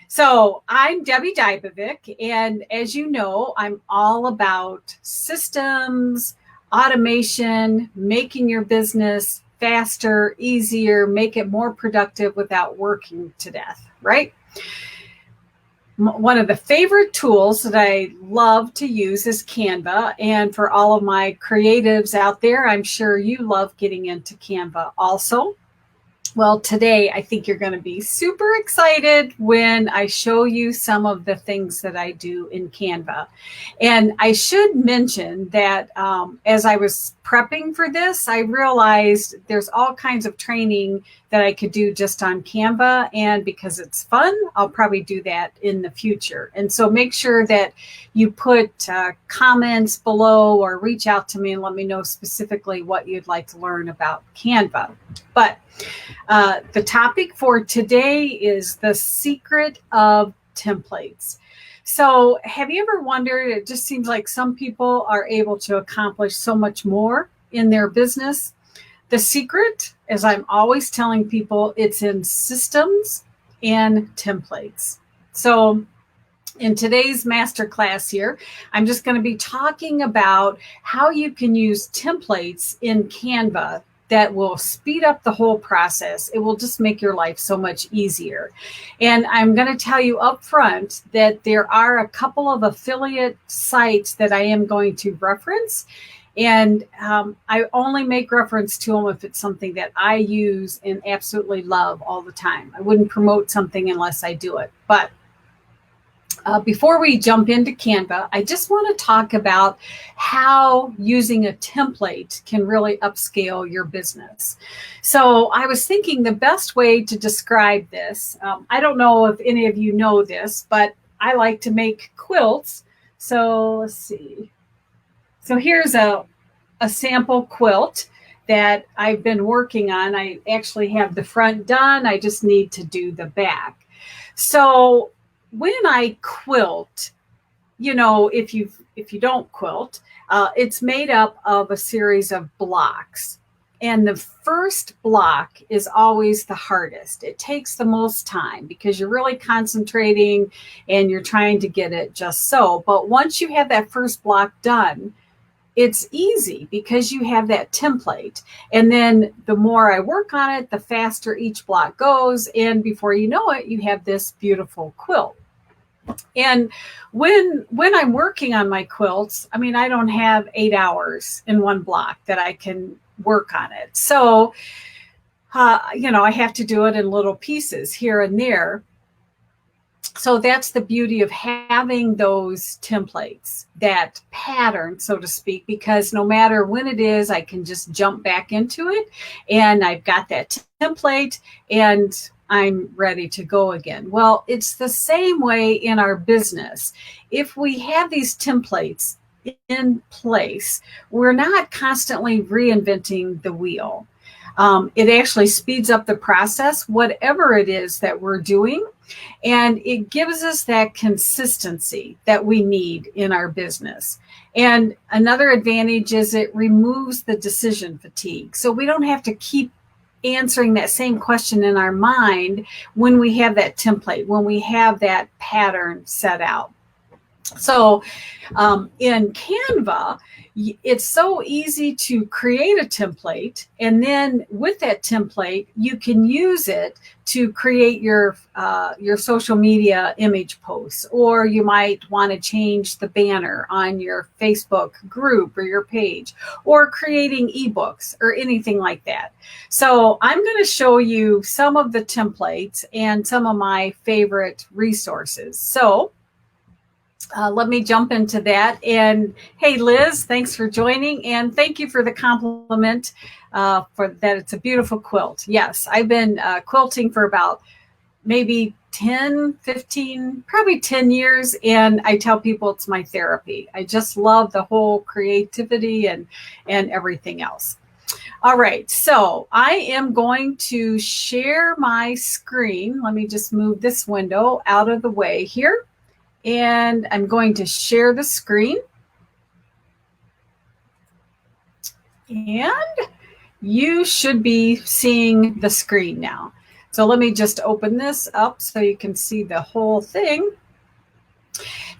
So I'm Debbi, and as you know, I'm all about systems, automation, making your business faster, easier, make it more productive without working to death, right? One of the favorite tools that I love to use is Canva. And for all of my creatives out there, I'm sure you love getting into Canva also. Well, today I think you're going to be super excited when I show you some of the things that I do in Canva. And I should mention that as I was prepping for this, I realized there's all kinds of training that I could do just on Canva. And because it's fun, I'll probably do that in the future. And so make sure that you put comments below or reach out to me and let me know specifically what you'd like to learn about Canva. But the topic for today is the secret of templates. So have you ever wondered, it just seems like some people are able to accomplish so much more in their business. The secret, as I'm always telling people, it's in systems and templates. So in today's masterclass here, I'm just going to be talking about how you can use templates in Canva that will speed up the whole process. It will just make your life so much easier. And I'm going to tell you up front that there are a couple of affiliate sites that I am going to reference. And I only make reference to them if it's something that I use and absolutely love all the time. I wouldn't promote something unless I do it. But before we jump into Canva, I just want to talk about how using a template can really upscale your business. So I was thinking the best way to describe this, I don't know if any of you know this, but I like to make quilts. So let's see. So here's a sample quilt that I've been working on. I actually have the front done. I just need to do the back. So when I quilt, you know, if you don't quilt, it's made up of a series of blocks. And the first block is always the hardest. It takes the most time because you're really concentrating and you're trying to get it just so. But once you have that first block done, it's easy because you have that template. And then the more I work on it, the faster each block goes. And before you know it, you have this beautiful quilt. And when I'm working on my quilts, I mean, I don't have 8 hours in one block that I can work on it. So, I have to do it in little pieces here and there. So that's the beauty of having those templates, that pattern, so to speak, because no matter when it is, I can just jump back into it and I've got that template and I'm ready to go again. Well, it's the same way in our business. If we have these templates in place, we're not constantly reinventing the wheel. It actually speeds up the process, whatever it is that we're doing. And it gives us that consistency that we need in our business. And another advantage is it removes the decision fatigue. So we don't have to keep answering that same question in our mind when we have that template, when we have that pattern set out. So in Canva, it's so easy to create a template, and then with that template, you can use it to create your social media image posts, or you might want to change the banner on your Facebook group or your page, or creating ebooks or anything like that. So I'm going to show you some of the templates and some of my favorite resources. So let me jump into that. And hey, Liz, thanks for joining. And thank you for the compliment for that. It's a beautiful quilt. Yes, I've been quilting for about maybe 10, 15, probably 10 years. And I tell people it's my therapy. I just love the whole creativity and everything else. All right, so I am going to share my screen. Let me just move this window out of the way here. And I'm going to share the screen. And you should be seeing the screen now. So let me just open this up so you can see the whole thing.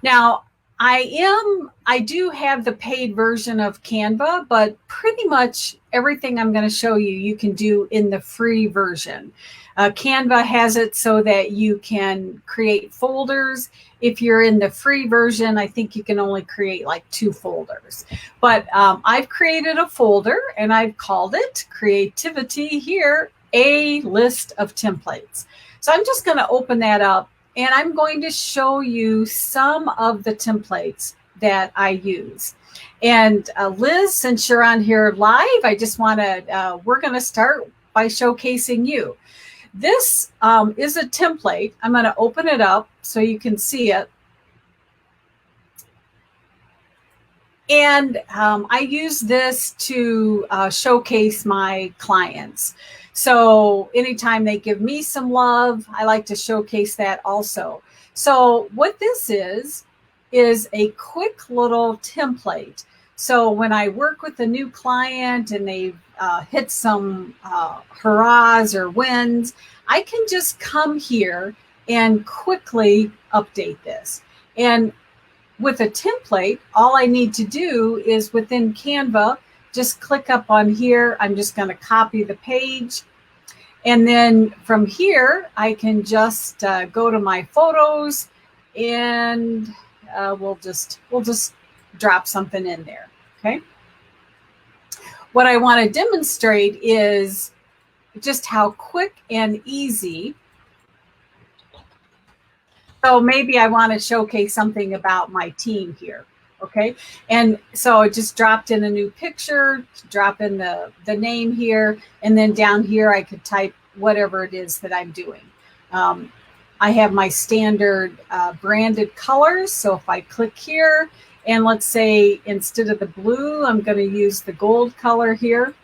Now, I do have the paid version of Canva, but pretty much everything I'm going to show you, you can do in the free version. Canva has it so that you can create folders. If you're in the free version, I think you can only create like 2 folders. But I've created a folder and I've called it Creativity here, a list of templates. So I'm just going to open that up and I'm going to show you some of the templates that I use. And Liz, since you're on here live, I just want to, we're going to start by showcasing you. This is a template. I'm going to open it up so you can see it. And I use this to showcase my clients. So anytime they give me some love, I like to showcase that also. So what this is a quick little template. So when I work with a new client and they've hit some hurrahs or wins, I can just come here and quickly update this. And with a template, all I need to do is within Canva, just click up on here. I'm just going to copy the page. And then from here, I can just go to my photos and we'll just drop something in there. Okay. What I want to demonstrate is just how quick and easy. So maybe I want to showcase something about my team here. Okay. And so I just dropped in a new picture, drop in the name here, and then down here I could type whatever it is that I'm doing. I have my standard branded colors. So if I click here, and let's say instead of the blue, I'm going to use the gold color here.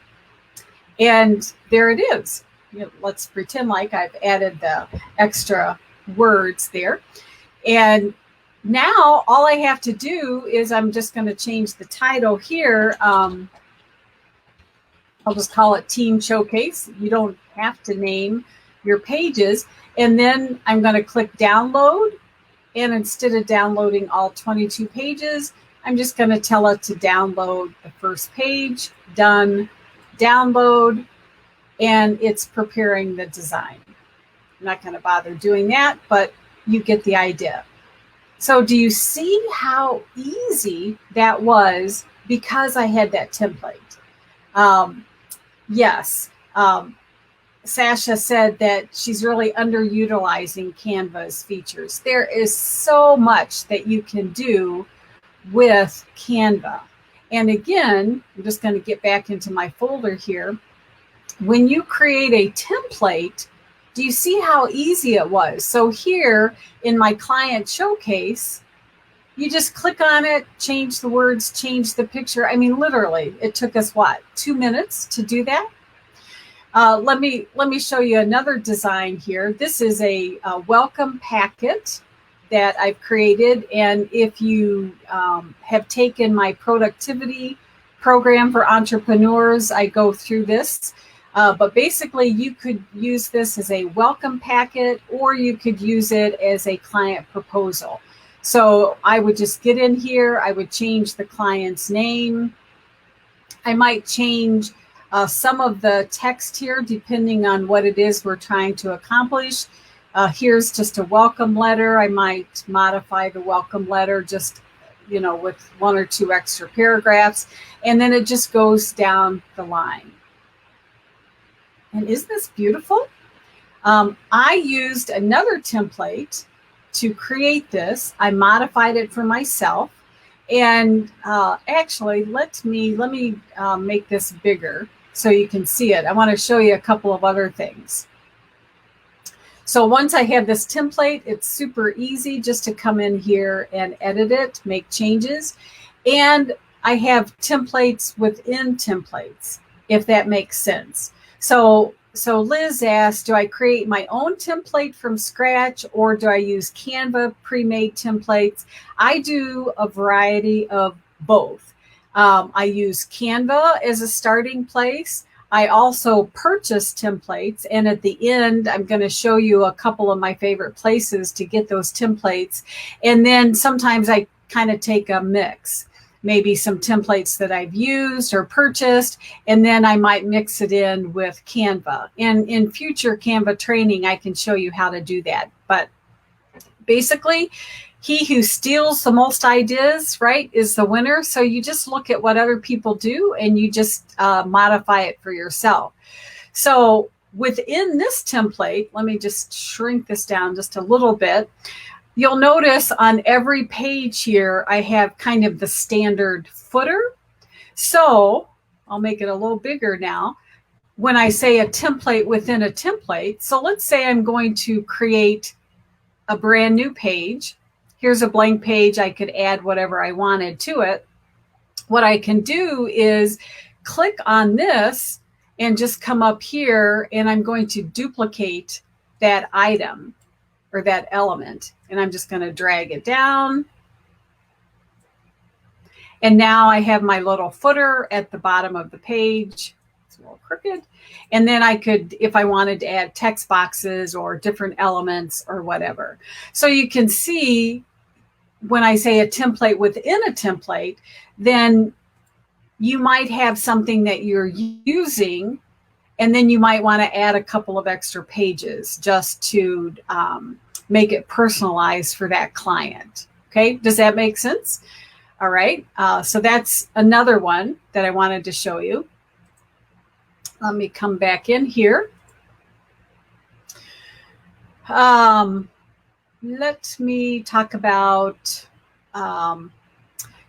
And there it is. You know, let's pretend like I've added the extra words there. And now all I have to do is I'm just going to change the title here. I'll just call it Team Showcase. You don't have to name your pages. And then I'm going to click download. And instead of downloading all 22 pages, I'm just going to tell it to download the first page. Done. Download. And it's preparing the design. I'm not going to bother doing that, but you get the idea. So do you see how easy that was because I had that template? Yes. Sasha said that she's really underutilizing Canva's features. There is so much that you can do with Canva. And again, I'm just going to get back into my folder here. When you create a template, do you see how easy it was? So here in my client showcase, you just click on it, change the words, change the picture. I mean, literally, it took us what, 2 minutes to do that? Let me show you another design here. This is a welcome packet that I've created. And if you have taken my productivity program for entrepreneurs, I go through this. But basically, you could use this as a welcome packet, or you could use it as a client proposal. So I would just get in here. I would change the client's name. I might change some of the text here, depending on what it is we're trying to accomplish. Here's just a welcome letter. I might modify the welcome letter just, you know, with 1 or 2 extra paragraphs. And then it just goes down the line. And isn't this beautiful? I used another template to create this. I modified it for myself. And actually, let me make this bigger so you can see it. I want to show you a couple of other things. So once I have this template, it's super easy just to come in here and edit it, make changes. And I have templates within templates, if that makes sense. So Liz asked, do I create my own template from scratch, or do I use Canva pre-made templates? I do a variety of both. I use Canva as a starting place. I also purchase templates, and at the end, I'm going to show you a couple of my favorite places to get those templates. And then sometimes I kind of take a mix, maybe some templates that I've used or purchased, and then I might mix it in with Canva. And in future Canva training, I can show you how to do that. But basically, he who steals the most ideas, right, is the winner. So you just look at what other people do and you just modify it for yourself. So within this template, let me just shrink this down just a little bit. You'll notice on every page here, I have kind of the standard footer. So I'll make it a little bigger now. When I say a template within a template, so let's say I'm going to create a brand new page. Here's a blank page. I could add whatever I wanted to it. What I can do is click on this and just come up here, and I'm going to duplicate that item or that element. And I'm just going to drag it down. And now I have my little footer at the bottom of the page. It's a little crooked. And then I could, if I wanted to add text boxes or different elements or whatever. So you can see when I say a template within a template, then you might have something that you're using, and then you might want to add a couple of extra pages just to make it personalized for that client. Okay, does that make sense? All right, so that's another one that I wanted to show you. Let me come back in here. Let me talk about,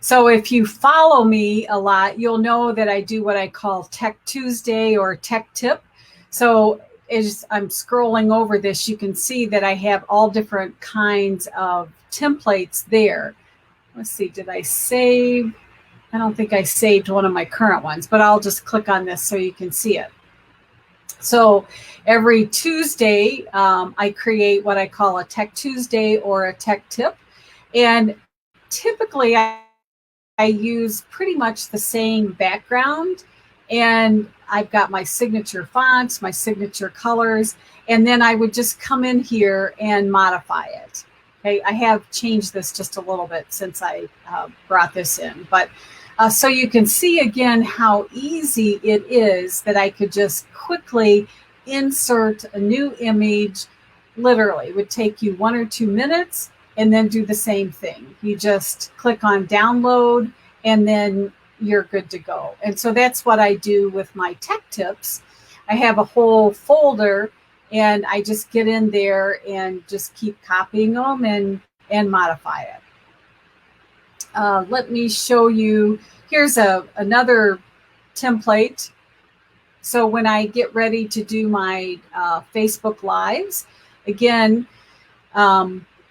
so if you follow me a lot, you'll know that I do what I call Tech Tuesday or Tech Tip. So as I'm scrolling over this, you can see that I have all different kinds of templates there. Let's see, did I save? I don't think I saved one of my current ones, but I'll just click on this so you can see it. So every Tuesday, I create what I call a Tech Tuesday or a Tech Tip. And typically, I use pretty much the same background. And I've got my signature fonts, my signature colors, and then I would just come in here and modify it. Okay, I have changed this just a little bit since I brought this in. But so you can see again how easy it is that I could just quickly insert a new image. Literally, it would take you 1 or 2 minutes, and then do the same thing. You just click on download, and then you're good to go. And so that's what I do with my tech tips. I have a whole folder, and I just get in there and just keep copying them and modify it. Let me show you, here's another template. So when I get ready to do my Facebook Lives, again,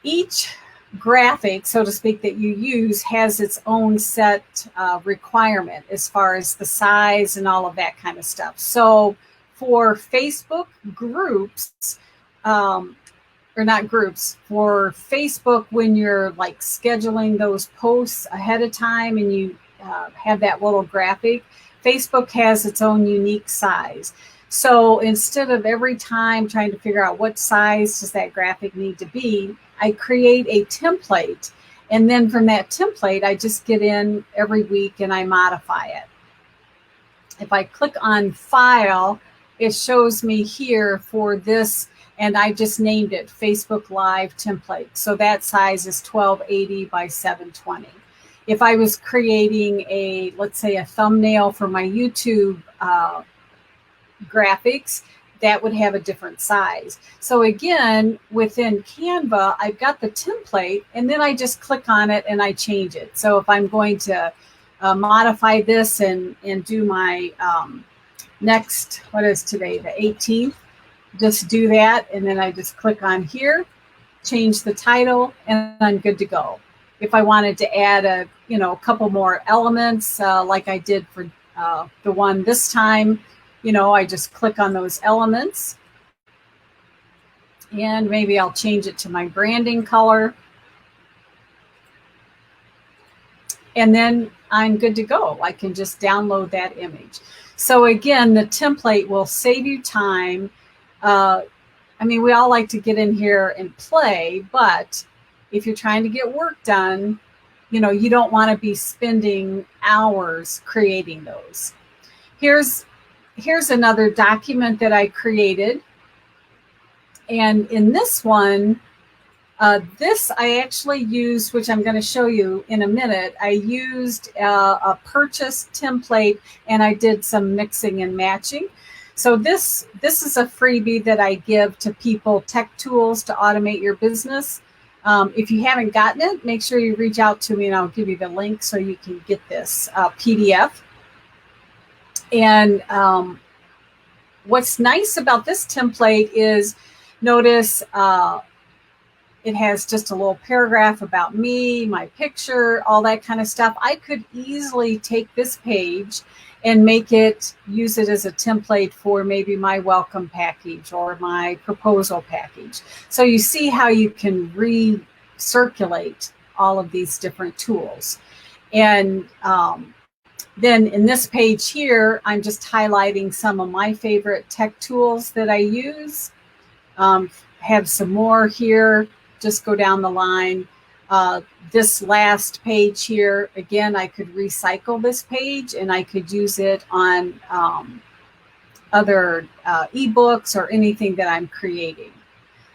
each graphic, so to speak, that you use has its own set requirement as far as the size and all of that kind of stuff. So for Facebook groups, or not groups, for Facebook, when you're like scheduling those posts ahead of time and you have that little graphic, Facebook has its own unique size. So instead of every time trying to figure out what size does that graphic need to be, I create a template. And then from that template, I just get in every week and I modify it. If I click on File, it shows me here for this, and I just named it Facebook Live template. So that size is 1280 by 720. If I was creating a, let's say, a thumbnail for my YouTube graphics, that would have a different size. So again, within Canva, I've got the template, and then I just click on it and I change it. So if I'm going to modify this and do my next, what is today, the 18th, just do that, and then I just click on here, change the title, and I'm good to go. If I wanted to add a couple more elements, like I did for the one this time, I just click on those elements, and maybe I'll change it to my branding color, and then I'm good to go. I can just download that image. So again, the template will save you time. I mean, we all like to get in here and play, but if you're trying to get work done, you know, you don't want to be spending hours creating those. Here's another document that I created. And in this one, this I actually used, which I'm going to show you in a minute. I used a purchase template, and I did some mixing and matching. So this is a freebie that I give to people, tech tools to automate your business. If you haven't gotten it, make sure you reach out to me and I'll give you the link so you can get this PDF. And what's nice about this template is, notice it has just a little paragraph about me, my picture, all that kind of stuff. I could easily take this page and use it as a template for maybe my welcome package or my proposal package. So you see how you can recirculate all of these different tools. And then in this page here, I'm just highlighting some of my favorite tech tools that I use. Have some more here. Just go down the line. This last page here, again, I could recycle this page and I could use it on other ebooks or anything that I'm creating.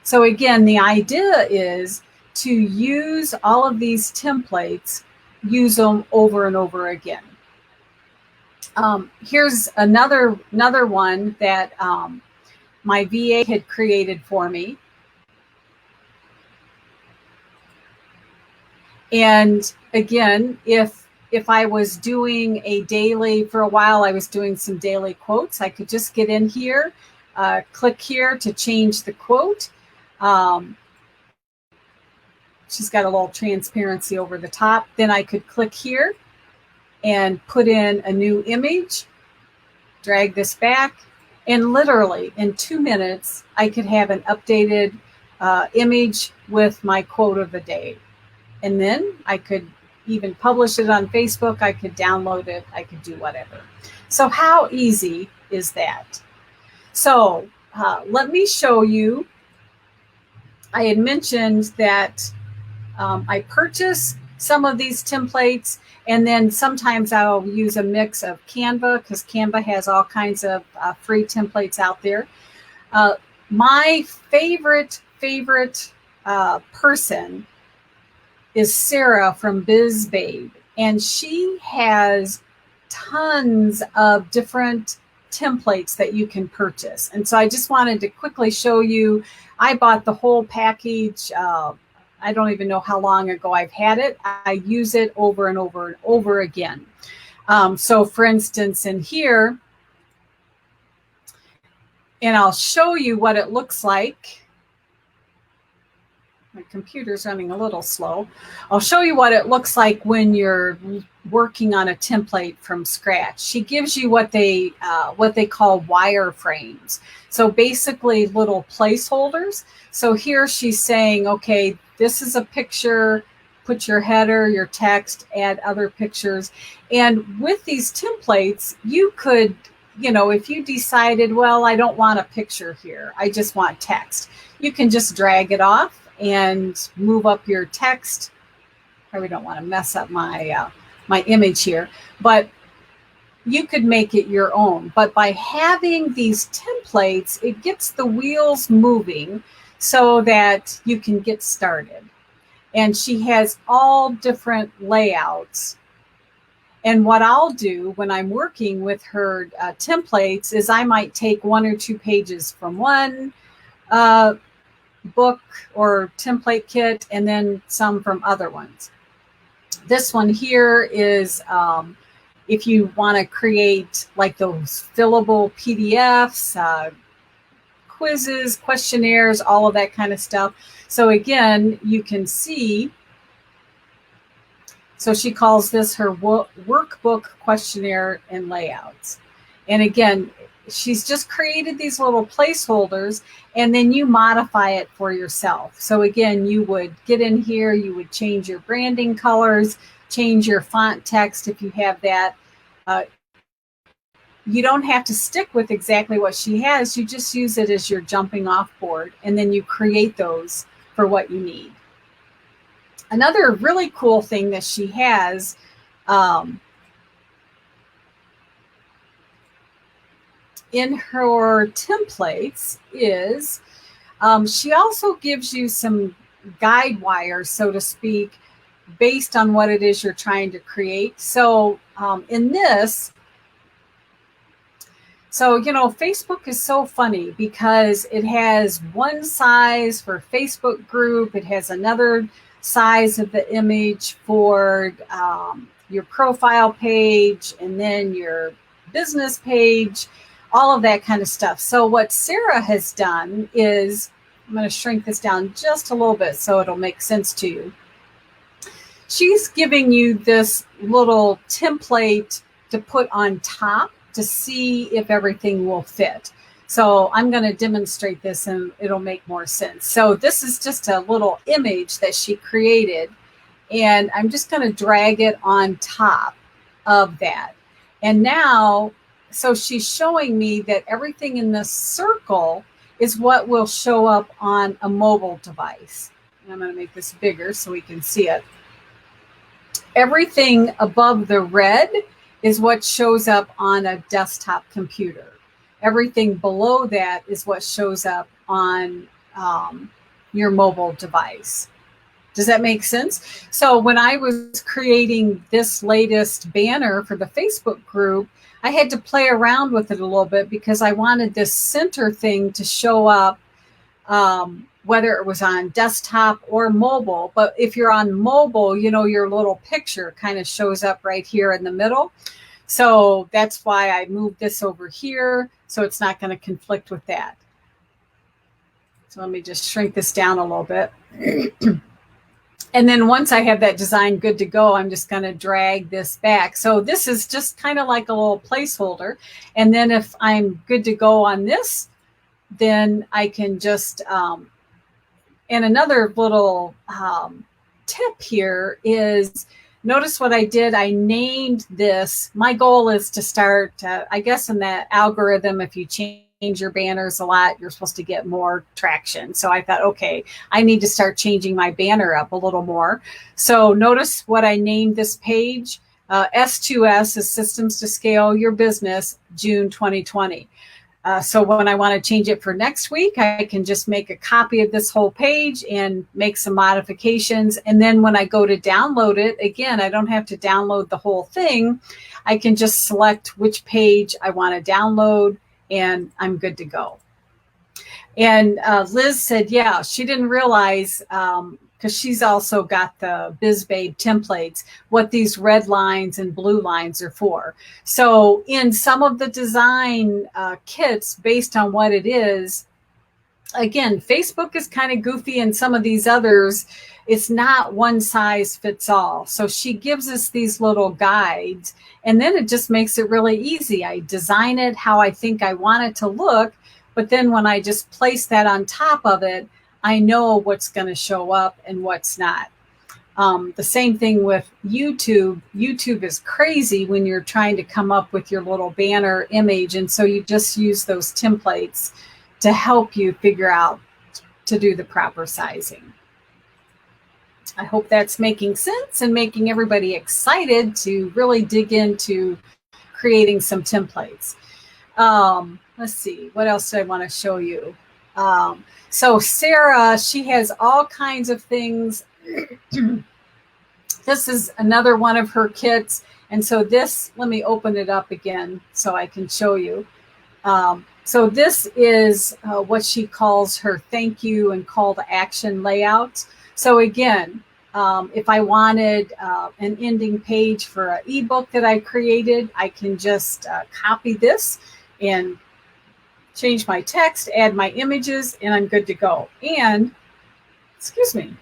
So again, the idea is to use all of these templates, use them over and over again. Here's another one that my VA had created for me. And again, if I was doing a daily, for a while I was doing some daily quotes, I could just get in here, click here to change the quote. She's got a little transparency over the top. Then I could click here and put in a new image, drag this back, and literally in 2 minutes, I could have an updated image with my quote of the day. And then I could even publish it on Facebook. I could download it. I could do whatever. So how easy is that? So let me show you. I had mentioned that I purchase some of these templates, and then sometimes I'll use a mix of Canva, because Canva has all kinds of free templates out there. My favorite person is Sarah from BizBabe, and she has tons of different templates that you can purchase. And so I just wanted to quickly show you. I bought the whole package. I don't even know how long ago I've had it. I use it over and over and over again. So for instance, in here, and I'll show you what it looks like. My computer's running a little slow. I'll show you what it looks like when you're working on a template from scratch. She gives you what they call wireframes. So basically little placeholders. So here she's saying, okay, this is a picture, put your header, your text, add other pictures. And with these templates, you could, you know, if you decided, well, I don't want a picture here, I just want text, you can just drag it off and move up your text. Probably don't want to mess up my my image here, but you could make it your own. But by having these templates, it gets the wheels moving so that you can get started. And she has all different layouts. And what I'll do when I'm working with her templates is I might take 1 or 2 pages from one book or template kit, and then some from other ones. This one here is if you want to create like those fillable PDFs, quizzes, questionnaires, all of that kind of stuff. So again, you can see, so she calls this her workbook questionnaire and layouts. And again, she's just created these little placeholders, and then you modify it for yourself. So again, you would get in here, you would change your branding colors, change your font text if you have that. you don't have to stick with exactly what she has. You just use it as your jumping off board, and then you create those for what you need. Another really cool thing that she has, in her templates is she also gives you some guide wires, so to speak, based on what it is you're trying to create. So in this, so, Facebook is so funny because it has one size for Facebook group. It has another size of the image for your profile page, and then your business page, all of that kind of stuff. So what Sarah has done is, I'm going to shrink this down just a little bit so it'll make sense to you. She's giving you this little template to put on top to see if everything will fit. So I'm going to demonstrate this and it'll make more sense. So this is just a little image that she created, and I'm just going to drag it on top of that. And now, so she's showing me that everything in this circle is what will show up on a mobile device. And I'm going to make this bigger so we can see it. Everything above the red is what shows up on a desktop computer. Everything below that is what shows up on your mobile device. Does that make sense? So when I was creating this latest banner for the Facebook group, I had to play around with it a little bit because I wanted this center thing to show up, whether it was on desktop or mobile. But if you're on mobile, your little picture kind of shows up right here in the middle. So that's why I moved this over here, so it's not going to conflict with that. So let me just shrink this down a little bit. And then once I have that design good to go, I'm just going to drag this back. So this is just kind of like a little placeholder. And then if I'm good to go on this, then I can just, and another little tip here is, notice what I did. I named this. My goal is to start, I guess in that algorithm, if you change your banners a lot, you're supposed to get more traction. So I thought, okay, I need to start changing my banner up a little more. So notice what I named this page. S2S is Systems to Scale Your Business, June 2020. So when I want to change it for next week, I can just make a copy of this whole page and make some modifications. And then when I go to download it, again, I don't have to download the whole thing. I can just select which page I want to download, and I'm good to go. And Liz said, yeah, she didn't realize, because she's also got the BizBabe templates, what these red lines and blue lines are for. So in some of the design kits, based on what it is, again, Facebook is kind of goofy, and some of these others, it's not one size fits all. So she gives us these little guides, and then it just makes it really easy. I design it how I think I want it to look, but then when I just place that on top of it, I know what's going to show up and what's not. The same thing with YouTube. YouTube is crazy when you're trying to come up with your little banner image, and so you just use those templates to help you figure out to do the proper sizing. I hope that's making sense and making everybody excited to really dig into creating some templates. Let's see, what else do I want to show you? So Sarah, she has all kinds of things. This is another one of her kits. And so this, let me open it up again so I can show you. So this is what she calls her thank you and call to action layouts. So again, if I wanted an ending page for an ebook that I created, I can just copy this and change my text, add my images, and I'm good to go. And, excuse me,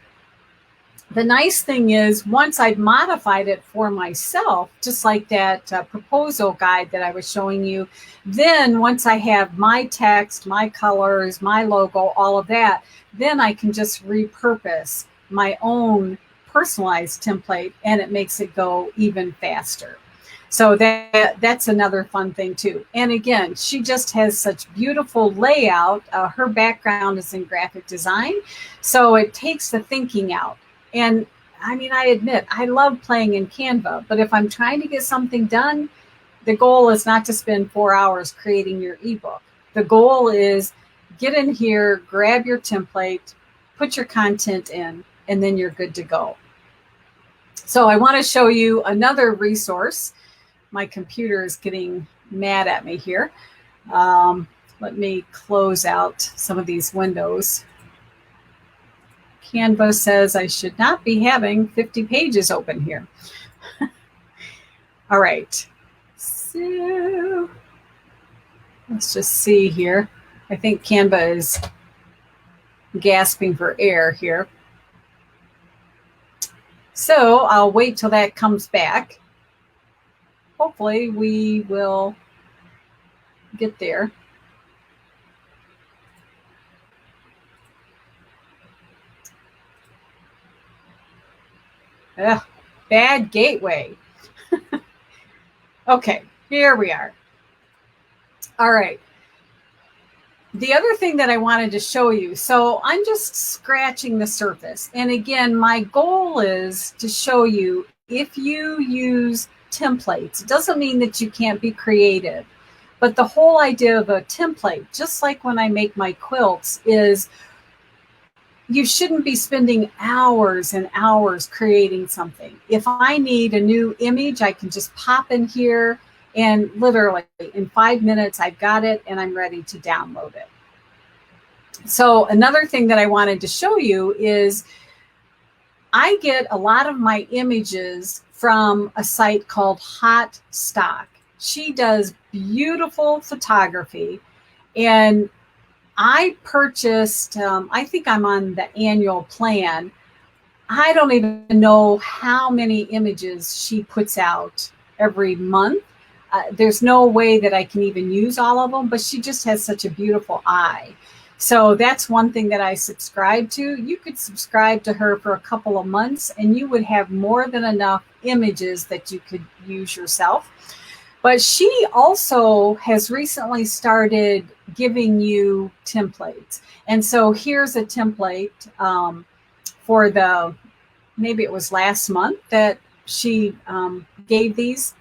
the nice thing is once I've modified it for myself, just like that proposal guide that I was showing you, then once I have my text, my colors, my logo, all of that, then I can just repurpose my own personalized template, and it makes it go even faster. So that's another fun thing too. And again, she just has such beautiful layout. Her background is in graphic design, so it takes the thinking out. And I mean, I admit I love playing in Canva, but if I'm trying to get something done, the goal is not to spend 4 hours creating your ebook. The goal is get in here, grab your template, put your content in, and then you're good to go. So I want to show you another resource. My computer is getting mad at me here. Let me close out some of these windows. Canva says I should not be having 50 pages open here. All right. So let's just see here. I think Canva is gasping for air here. So I'll wait till that comes back. Hopefully we will get there. Ugh, bad gateway. Okay, here we are. All right. The other thing that I wanted to show you, so I'm just scratching the surface. And again, my goal is to show you if you use templates, it doesn't mean that you can't be creative. But the whole idea of a template, just like when I make my quilts, is you shouldn't be spending hours and hours creating something. If I need a new image, I can just pop in here and literally in 5 minutes, I've got it and I'm ready to download it. So another thing that I wanted to show you is I get a lot of my images from a site called Hot Stock. She does beautiful photography, and I purchased, I think I'm on the annual plan. I don't even know how many images she puts out every month. There's no way that I can even use all of them, but she just has such a beautiful eye. So that's one thing that I subscribe to. You could subscribe to her for a couple of months and you would have more than enough images that you could use yourself. But she also has recently started giving you templates. And so here's a template for the, maybe it was last month that she gave these.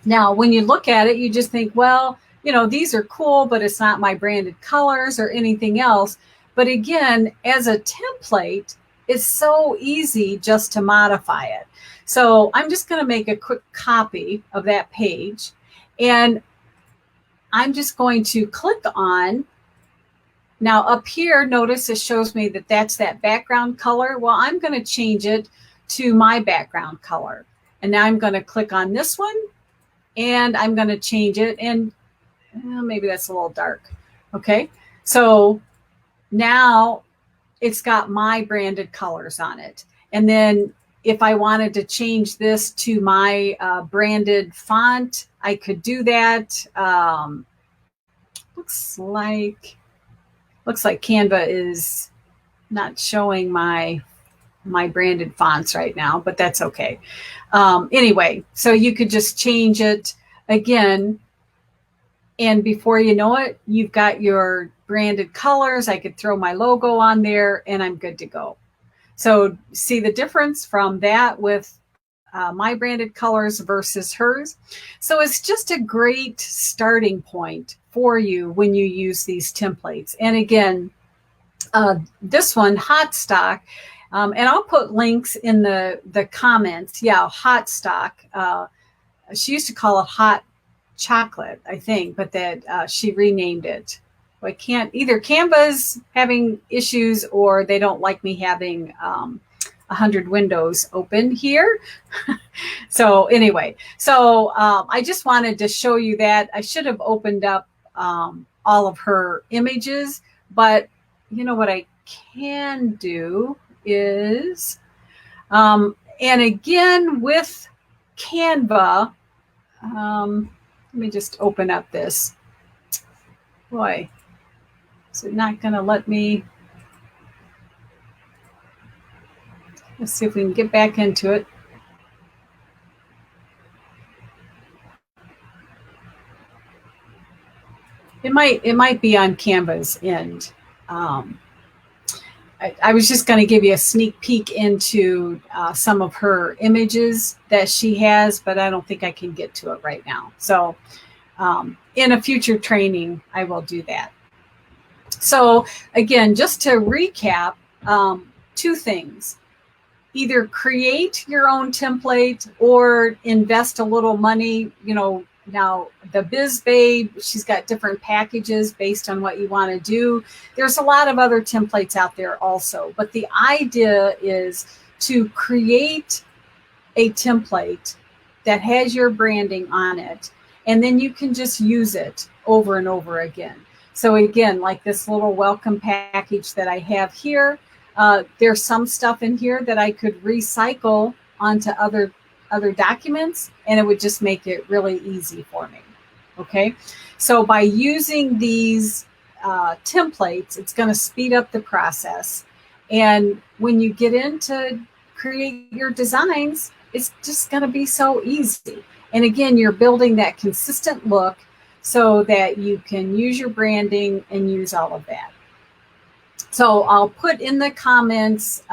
Now, when you look at it, you just think, well, you know, these are cool, but it's not my branded colors or anything else. But again, as a template, it's so easy just to modify it. So I'm just going to make a quick copy of that page. And I'm just going to click on, now up here, notice it shows me that that's that background color. Well, I'm going to change it to my background color. And now I'm going to click on this one and I'm going to change it. And maybe that's a little dark. Okay. So now it's got my branded colors on it. And then if I wanted to change this to my branded font, I could do that. Looks like Canva is not showing my branded fonts right now, but that's okay. Anyway, so you could just change it again. And before you know it, you've got your branded colors. I could throw my logo on there and I'm good to go. So see the difference from that with my branded colors versus hers. So it's just a great starting point for you when you use these templates. And again, this one, Hot Stock, and I'll put links in the comments. Yeah, Hot Stock. She used to call it Hot Chocolate, I think, but that she renamed it. I can't, either Canva's having issues or they don't like me having 100 windows open here. So anyway, so I just wanted to show you that. I should have opened up all of her images, but you know what I can do is, and again with Canva, let me just open up this. Boy, is it not going to let me? Let's see if we can get back into it. might be on Canva's end. I was just going to give you a sneak peek into some of her images that she has, but I don't think I can get to it right now. So in a future training, I will do that. So again, just to recap, two things. Either create your own template or invest a little money. Now the Biz Babe, she's got different packages based on what you want to do. There's a lot of other templates out there also, but the idea is to create a template that has your branding on it, and then you can just use it over and over again. So again, like this little welcome package that I have here, there's some stuff in here that I could recycle onto other documents, and it would just make it really easy for me. Okay, so by using these templates, it's going to speed up the process. And when you get into create your designs, it's just going to be so easy. And again, you're building that consistent look so that you can use your branding and use all of that. So I'll put in the comments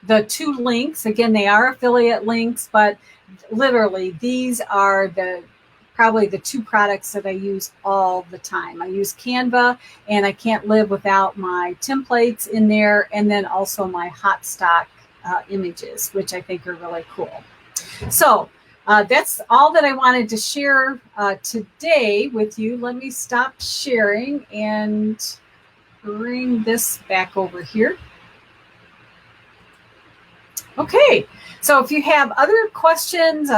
the two links. Again, they are affiliate links, but literally these are probably the two products that I use all the time. I use Canva, and I can't live without my templates in there, and then also my hot stock images, which I think are really cool. So that's all that I wanted to share today with you. Let me stop sharing and bring this back over here. Okay, so if you have other questions,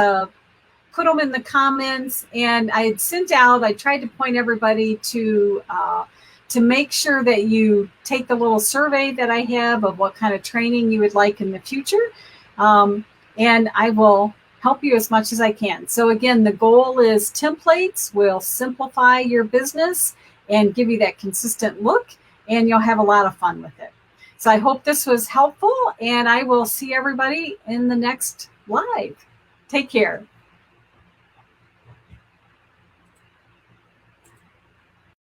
put them in the comments. And I had sent out, I tried to point everybody to make sure that you take the little survey that I have of what kind of training you would like in the future. And I will help you as much as I can. So again, the goal is templates will simplify your business and give you that consistent look, and you'll have a lot of fun with it. So I hope this was helpful, and I will see everybody in the next live. Take care.